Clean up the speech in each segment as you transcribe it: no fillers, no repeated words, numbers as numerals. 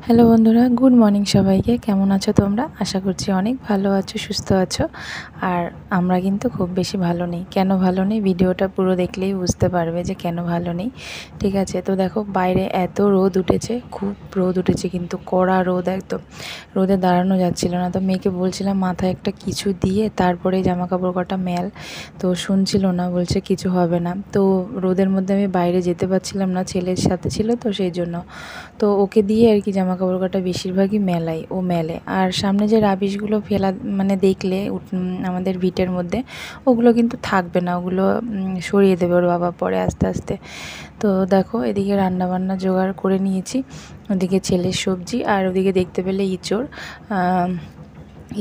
Hello বন্ধুরা, good morning সবাইকে। কেমন আছো তোমরা? আশা করছি অনেক ভালো আছো, সুস্থ আছো। আর আমরা কিন্তু খুব বেশি ভালো নেই। কেন ভালো নেই ভিডিওটা পুরো দেখলেই বুঝতে পারবে যে কেন ভালো নেই। ঠিক আছে, তো দেখো বাইরে এত রোদ উঠেছে, খুব রোদ উঠেছে, কিন্তু কড়া রোদ একদম। রোদে দাঁড়ানো যাচ্ছিল না। তো মেয়েকে বলছিলাম মাথায় একটা কিছু দিয়ে তারপরে জামা কাপড় কটা মেল, তো শুনছিল না, বলছে কিছু হবে না। তো রোদের মধ্যে আমি বাইরে যেতে পারছিলাম না, ছেলের সাথে ছিল তো সেই জন্য। তো ওকে দিয়ে আর কি জামা কাপড় কটা বেশিরভাগই মেলাই, ও মেলে। আর সামনে যে রাবিশগুলো ফেলা মানে দেখলে আমাদের ভিটের মধ্যে, ওগুলো কিন্তু থাকবে না, ওগুলো সরিয়ে দেবে ওর বাবা পরে আস্তে আস্তে। তো দেখো এদিকে রান্নাবান্না জোগাড় করে নিয়েছি, ওদিকে ছেলের সবজি, আর ওদিকে দেখতে পেলে ইঁচড়।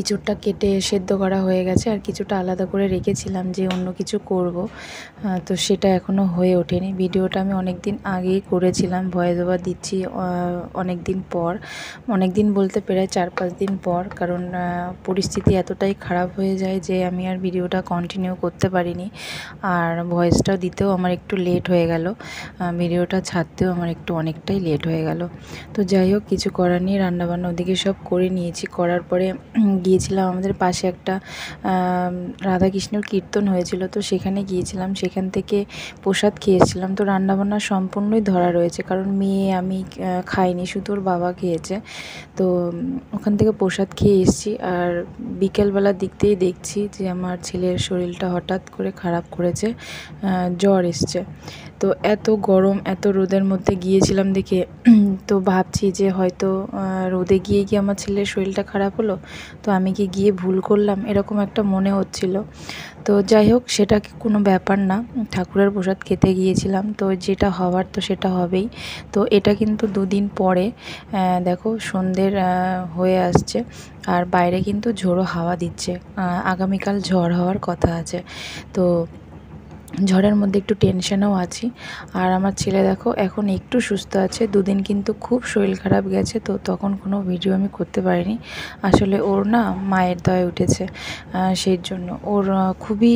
ইঁচড়টা কেটে সেদ্ধ করা হয়ে গেছে, আর কিছুটা আলাদা করে রেখেছিলাম যে অন্য কিছু করব, তো সেটা এখনও হয়ে ওঠেনি। ভিডিওটা আমি অনেক দিন আগেই করেছিলাম, ভয়েস ওভার দিচ্ছি অনেক দিন পর, অনেক দিন বলতে প্রায় 4-5 দিন পর, কারণ পরিস্থিতি এতটাই খারাপ হয়ে যায় যে আমি আর ভিডিওটা কন্টিনিউ করতে পারিনি। আর ভয়েসটাও দিতেও আমার একটু লেট হয়ে গেল, ভিডিওটা ছাড়তেও আমার একটু অনেকটাই লেট হয়ে গেল। তো যাই হোক, কিছু করার নেই, রান্নাবান্না ওদিকে সব করে নিয়েছি। করার পরে গিয়েছিলাম আমাদের পাশে একটা রাধাকৃষ্ণর কীর্তন হয়েছিল, তো সেখানে গিয়েছিলাম, সেখান থেকে প্রসাদ খেয়েছিলাম। তো রান্নাবান্না সম্পূর্ণই ধরা রয়েছে, কারণ মেয়ে আমি খাইনি, শুধু ওর বাবা খেয়েছে। তো ওখান থেকে প্রসাদ খেয়ে এসেছি। আর বিকেলবেলার দিক থেকেই দেখছি যে আমার ছেলের শরীরটা হঠাৎ করে খারাপ করেছে, জ্বর এসছে। তো এত গরম, এত রোদের মধ্যে গিয়েছিলাম দেখে, তো ভাবছি যে হয়তো রোদে গিয়ে কি আমার ছেলের শরীরটা খারাপ হলো, তো আমি কি গিয়ে ভুল করলাম, এরকম একটা মনে হচ্ছিল। তো যাই হোক, সেটা কোনো ব্যাপার না, ঠাকুরের প্রসাদ খেতে গিয়েছিলাম, তো যেটা হওয়ার তো সেটা হবেই। তো এটা কিন্তু 2 দিন পরে, দেখো সন্ধ্যের হয়ে আসছে, আর বাইরে কিন্তু ঝোড়ো হাওয়া দিচ্ছে। আগামীকাল ঝড় হওয়ার কথা আছে, তো ঝড়ের মধ্যে একটু টেনশনেও আছি। আর আমার ছেলে দেখো এখন একটু সুস্থ আছে, 2 দিন কিন্তু খুব শরীর খারাপ গেছে, তো তখন কোনো ভিডিও আমি করতে পারিনি। আসলে ওর না মায়ের দয়ে উঠেছে, সেই জন্য ওর খুবই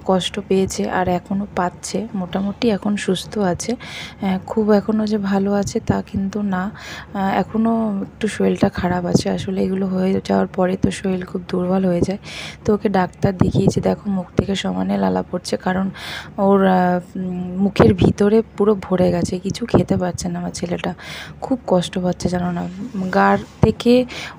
কষ্ট পেয়েছে, আর এখনও পাচ্ছে। মোটামুটি এখন সুস্থ আছে, খুব এখনও যে ভালো আছে তা কিন্তু না, এখনও একটু শরীরটা খারাপ আছে। আসলে এগুলো হয়ে যাওয়ার পরে তো শরীর খুব দুর্বল হয়ে যায়। তো ওকে ডাক্তার দেখিয়েছি, দেখো মুখ থেকে সমানে লালা পড়ছে, কারণ ওর মুখের ভিতরে পুরো ভরে গেছে, কিছু খেতে পারছে না আমার ছেলেটা, খুব কষ্ট পাচ্ছে জানো না। গার থেকে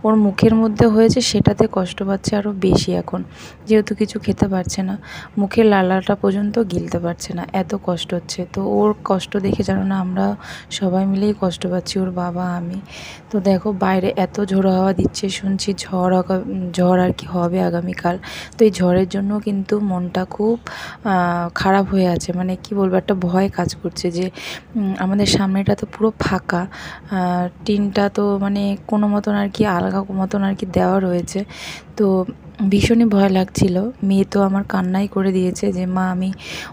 ওর মুখের মধ্যে হয়েছে, সেটাতে কষ্ট পাচ্ছে আরও বেশি এখন, যেহেতু কিছু খেতে পারছে না, মুখের লালাটা পর্যন্ত গিলতে পারছে না, এত কষ্ট হচ্ছে। তো ওর কষ্ট দেখে জানো না আমরা সবাই মিলেই কষ্ট পাচ্ছি, ওর বাবা, আমি। তো দেখো বাইরে এত ঝোড়ো হাওয়া দিচ্ছে, শুনছি ঝড় আর কি হবে আগামীকাল। তো এই ঝড়ের জন্য কিন্তু মনটা খুব খারাপ হয়ে আছে, মানে কি বলবো, একটা ভয় কাজ করছে যে আমাদের সামনেটা তো পুরো ফাঁকা, টিনটা তো মানে কোনো মতন আর কি আলগা মতন আর কি দেওয়া রয়েছে। তো ভীষণই ভয় লাগছিল। মেয়ে তো আমার কান্নাই করে দিয়েছে যে মা আমি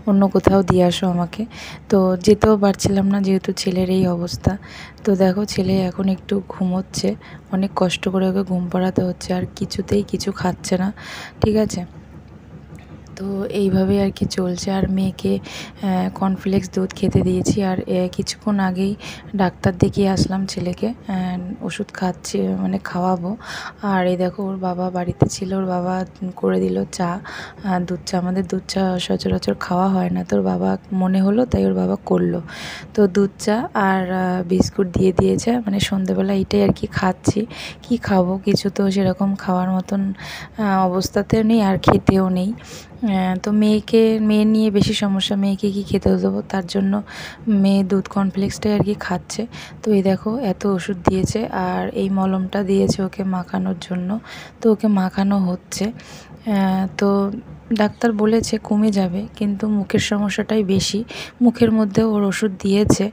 অন্য কোথাও দিয়ে আসো আমাকে। তো যেতেও পারছিলাম না, যেহেতু ছেলের এই অবস্থা। তো দেখো ছেলে এখন একটু ঘুমোচ্ছে, অনেক কষ্ট করে ওকে ঘুম পাড়াতে হচ্ছে, আর কিছুতেই কিছু খাচ্ছে না, ঠিক আছে। তো এইভাবেই আর কি চলছে। আর মেয়েকে কর্নফ্লেক্স দুধ খেতে দিয়েছি, আর কিছুক্ষণ আগেই ডাক্তার দেখিয়ে আসলাম ছেলেকে, ওষুধ খাচ্ছে মানে খাওয়াবো। আর এই দেখো ওর বাবা বাড়িতে ছিল, ওর বাবা করে দিল চা, দুধ চা। আমাদের দুধ চা সচরাচর খাওয়া হয় না, তোর বাবা মনে হলো তাই ওর বাবা করলো। তো দুধ চা আর বিস্কুট দিয়ে দিয়েছে, মানে সন্ধেবেলা এটাই আর কি খাচ্ছি। কি খাবো, কিছু তো সেরকম খাওয়ার মতন অবস্থাতেও নেই, আর খেতেও নেই। তো মেয়ে নিয়ে বেশি সমস্যা, মেয়েকে কি খেতে দেবো, তার জন্য মেয়ে দুধ কর্নফ্লেক্সটাই আর কি খাচ্ছে। তো এই দেখো এত ওষুধ দিয়েছে, আর এই মলমটা দিয়েছে ওকে মাখানোর জন্য, তো ওকে মাখানো হচ্ছে। তো ডাক্তার বলেছে কমে যাবে, কিন্তু মুখের সমস্যাটাই বেশি, মুখের মধ্যে ওর ওষুধ দিয়েছে।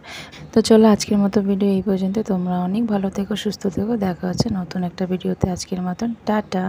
তো চলো আজকের মতো ভিডিও এই পর্যন্ত, তোমরা অনেক ভালো থেকো, সুস্থ থেকো, দেখা হচ্ছে নতুন একটা ভিডিওতে। আজকের মতন টাটা।